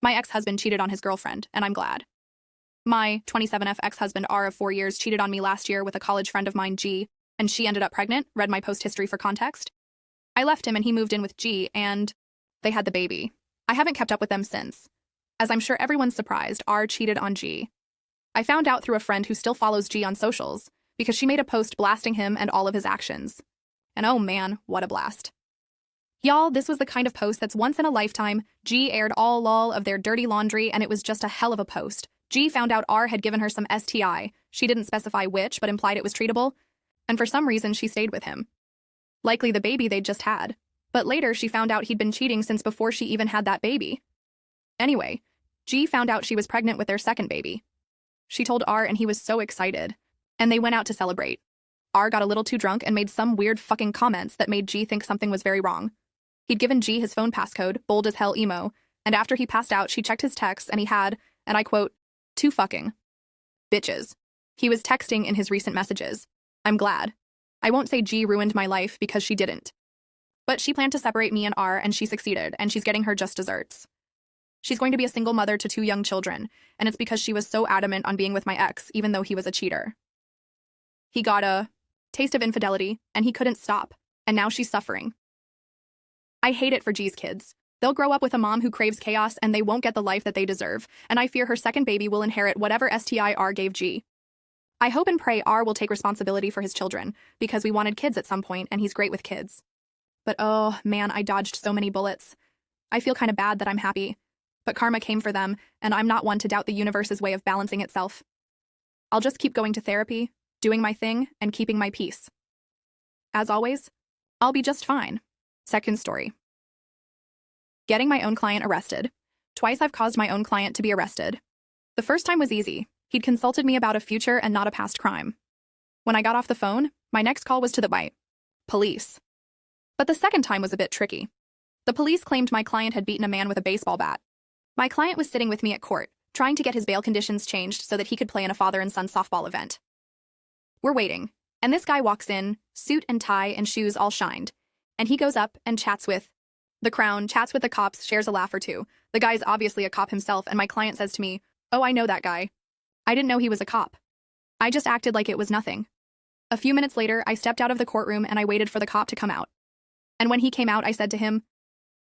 My ex-husband cheated on his girlfriend, and I'm glad. My 27F ex-husband R of 4 years cheated on me last year with a college friend of mine, G, and she ended up pregnant. Read my post history for context. I left him and he moved in with G, and they had the baby. I haven't kept up with them since. As I'm sure everyone's surprised, R cheated on G. I found out through a friend who still follows G on socials because she made a post blasting him and all of his actions. And oh man, what a blast. Y'all, this was the kind of post that's once in a lifetime. G aired all of their dirty laundry, and it was just a hell of a post. G found out R had given her some STI. She didn't specify which, but implied it was treatable. And for some reason, she stayed with him. Likely the baby they'd just had. But later, she found out he'd been cheating since before she even had that baby. Anyway, G found out she was pregnant with their second baby. She told R, and he was so excited. And they went out to celebrate. R got a little too drunk and made some weird fucking comments that made G think something was very wrong. He'd given G his phone passcode, bold as hell emo, and after he passed out, she checked his texts and he had, and I quote, 2 fucking bitches. He was texting in his recent messages. I'm glad. I won't say G ruined my life because she didn't. But she planned to separate me and R, and she succeeded, and she's getting her just desserts. She's going to be a single mother to 2 young children, and it's because she was so adamant on being with my ex, even though he was a cheater. He got a taste of infidelity, and he couldn't stop, and now she's suffering. I hate it for G's kids. They'll grow up with a mom who craves chaos, and they won't get the life that they deserve, and I fear her second baby will inherit whatever STI R gave G. I hope and pray R will take responsibility for his children, because we wanted kids at some point, and he's great with kids. But oh, man, I dodged so many bullets. I feel kind of bad that I'm happy. But karma came for them, and I'm not one to doubt the universe's way of balancing itself. I'll just keep going to therapy, doing my thing, and keeping my peace. As always, I'll be just fine. Second story. Getting my own client arrested. Twice I've caused my own client to be arrested. The first time was easy. He'd consulted me about a future and not a past crime. When I got off the phone, my next call was to the police. But the second time was a bit tricky. The police claimed my client had beaten a man with a baseball bat. My client was sitting with me at court, trying to get his bail conditions changed so that he could play in a father and son softball event. We're waiting, and this guy walks in, suit and tie and shoes all shined, and he goes up and chats with the Crown, chats with the cops, shares a laugh or two. The guy's obviously a cop himself, and my client says to me, "Oh, I know that guy. I didn't know he was a cop." I just acted like it was nothing. A few minutes later, I stepped out of the courtroom and I waited for the cop to come out. And when he came out, I said to him,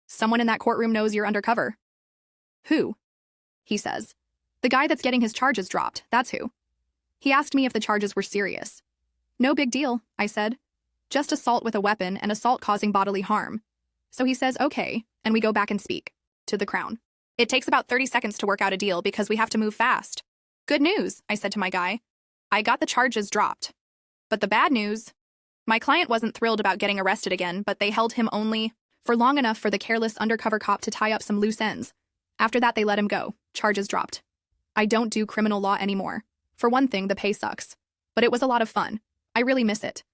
"Someone in that courtroom knows you're undercover." "Who?" he says. "The guy that's getting his charges dropped, that's who." He asked me if the charges were serious. "No big deal," I said. "Just assault with a weapon and assault causing bodily harm." So he says, "Okay," and we go back and speak to the Crown. "It takes about 30 seconds to work out a deal because we have to move fast." "Good news," I said to my guy. "I got the charges dropped." But the bad news, my client wasn't thrilled about getting arrested again, but they held him only for long enough for the careless undercover cop to tie up some loose ends. After that, they let him go. Charges dropped. I don't do criminal law anymore. For one thing, the pay sucks. But it was a lot of fun. I really miss it.